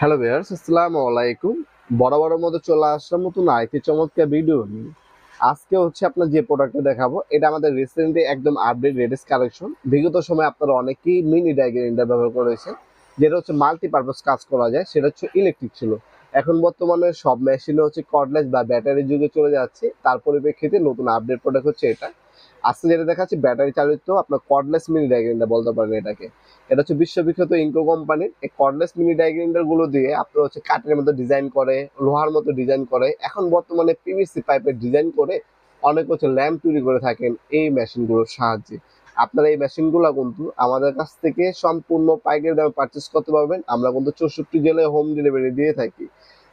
Hello viewers, আসসালামু আলাইকুম। বরাবরের মতো চলে আসলাম নতুন আরেকটি চমৎকার ভিডিও নিয়ে। আজকে হচ্ছে আপনার যে প্রোডাক্টটা দেখাবো, এটা আমাদের রিসেন্টলি একদম আপডেট লেটেস্ট কালেকশন। বিগত সময় আপনারা অনেকেই মিনি ডাই গ্রাইন্ডার ব্যবহার করেছেন, যেটা হচ্ছে মাল্টিপারপাস কাজ করা যায়। সেটা হচ্ছে ইলেকট্রিক ছিল। এখন বর্তমানে সব মেশিনে হচ্ছে কর্ডলেস বা ব্যাটারি যুগে চলে যাচ্ছে। তার পরিপ্রেক্ষিতে নতুন আপডেট প্রোডাক্ট হচ্ছে এটা। আজকে যেটা দেখাচ্ছি ব্যাটারি চালিত আপনার কর্ডলেস মিনি ডাই গ্রাইন্ডার বলতে পারেন এটাকে। এটা হচ্ছে বিশ্ববিখ্যাত ইনকো কোম্পানির। এই কর্ডলেস মিনি ডাই গ্রাইন্ডার গুলো দিয়ে আপনার হচ্ছে কাঠের মতো ডিজাইন করে, লোহার মতো ডিজাইন করে, এখন বর্তমানে পিভিসি পাইপের ডিজাইন করে অনেক হচ্ছে ল্যাম্প তৈরি করে থাকেন এই মেশিনগুলোর সাহায্যে। আপনারা এই মেশিনগুলো কিন্তু আমাদের কাছ থেকে সম্পূর্ণ পাইকারি দামে পারচেস করতে পারবেন। আমরা কিন্তু 64 জেলায় হোম ডেলিভারি দিয়ে থাকি।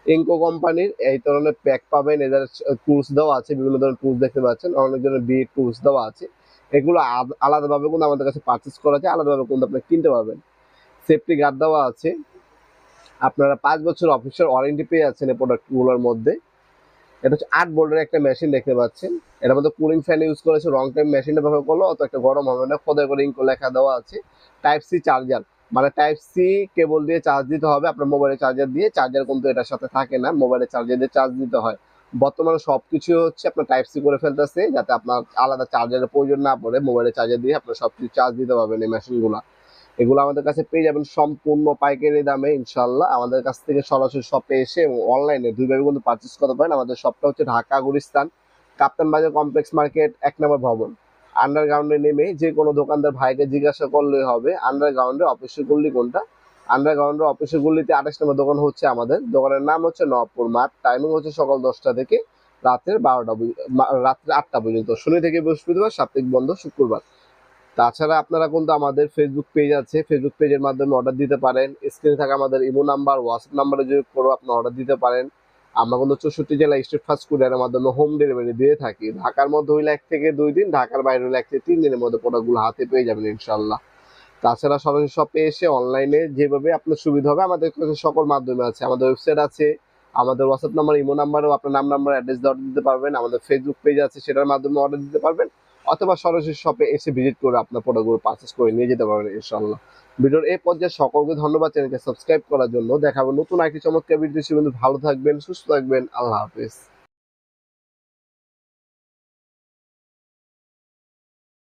ইনকো কোম্পানির এই ধরনের প্যাক পাবেন। এদের টুলস দেওয়া আছে, বিভিন্ন ধরনের টুলস দেখতে পাচ্ছেন, অনেক ধরনের বি টুলস দেওয়া আছে। এগুলো আলাদাভাবে কিন্তু আমাদের কাছে পারচেস করা যায়, আলাদাভাবে কিন্তু আপনি কিনতে পারবেন। সেফটি গার্ড দেওয়া আছে। আপনারা 5 বছর অফিসিয়াল ওয়ারেন্টি পেয়ে যাচ্ছেন এই প্রোডাক্টগুলোর মধ্যে। এটা হচ্ছে 8 ভোল্টের একটা মেশিন দেখতে পাচ্ছেন। এটার মধ্যে কুলিং ফ্যান ইউজ করেছে। রং টাইম মেশিনটা ব্যবহার করলে অত একটা গরম হবে না। খোদাই করে ইনকো লেখা দেওয়া আছে। টাইপ সি চার্জার, মানে টাইপ সি কেবল দিয়ে চার্জ দিতে হবে। আপনার মোবাইলের চার্জার দিয়ে, চার্জার কিন্তু এটার সাথে থাকে না, মোবাইলের চার্জার দিয়ে চার্জ দিতে হয়। বর্তমানে সবকিছু হচ্ছে আপনার টাইপ সি করে ফেলতেছে, যাতে আপনার আলাদা চার্জারের প্রয়োজন না পড়ে। মোবাইলের চার্জার দিয়ে আপনার সবকিছু চার্জ দিতে পারবেন এই মেশিনগুলো। এগুলো আমাদের কাছে পেয়ে যাবেন সম্পূর্ণ পাইকারি দামে ইনশাল্লাহ। আমাদের কাছ থেকে সরাসরি শপে এসে এবং অনলাইনে দুইভাবে কিন্তু পারচেস করতে পারেন। আমাদের শপটা হচ্ছে ঢাকা গুলিস্তান, কাপ্তান বাজার কমপ্লেক্স মার্কেট 1 নম্বর ভবন। আন্ডারগ্রাউন্ডে নেমে যে কোনো দোকানদার ভাইকে জিজ্ঞাসা করলেই হবে আন্ডারগ্রাউন্ডে অফিসের গল্লি কোনটা। আন্ডারগ্রাউন্ডে অফিসের গল্লিতে 28 নম্বর দোকান হচ্ছে আমাদের। দোকানের নাম হচ্ছে নবপুর মাঠ। টাইমিং হচ্ছে সকাল 10টা থেকে রাতের 12টা, রাত্রে 8টা পর্যন্ত। শনি থেকে বৃহস্পতিবার, সাপ্তাহিক বন্ধ শুক্রবার। তাছাড়া আপনারা কিন্তু আমাদের ফেসবুক পেজ আছে, ফেসবুক পেজের মাধ্যমে অর্ডার দিতে পারেন। স্ক্রিনে থাকা আমাদের ইমো নাম্বার, হোয়াটসঅ্যাপ নাম্বারে যোগ করে আপনি অর্ডার দিতে পারেন। আমরা কিন্তু 64 জেলায় স্ট্রিট ফাস্ট কুরিয়ারের মাধ্যমে হোম ডেলিভারি দিয়ে থাকি। ঢাকার মধ্যে হইলে 1 থেকে 2 দিন, ঢাকার বাইরে হইলে 1 থেকে 3 দিনের মধ্যে প্রোডাক্টগুলো হাতে পেয়ে যাবেন ইনশাল্লাহ। তাছাড়া সরাসরি শপে এসে অনলাইনে যেভাবে আপনার সুবিধা হবে, আমাদের কাছে সকল মাধ্যমে আছে। আমাদের ওয়েবসাইট আছে, আমাদের হোয়াটসঅ্যাপ নাম্বার, ইমো নাম্বারেও আপনার নাম্বার অ্যাড্রেস দিয়ে অর্ডার দিতে পারবেন। আমাদের ফেসবুক পেজ আছে, সেটার মাধ্যমে অর্ডার দিতে পারবেন। অথবা সরাসরি শপে এসে ভিজিট করে আপনার প্রোডাক্টগুলো পারচেস করে নিয়ে যেতে পারবেন ইনশাল্লাহ। ভিডিওর এই পর্যায়ে সকলকে ধন্যবাদ চ্যানেলকে সাবস্ক্রাইব করার জন্য। দেখাবো নতুন একটি চমৎকার ভিডিও। ভালো থাকবেন, সুস্থ থাকবেন। আল্লাহ হাফিজ।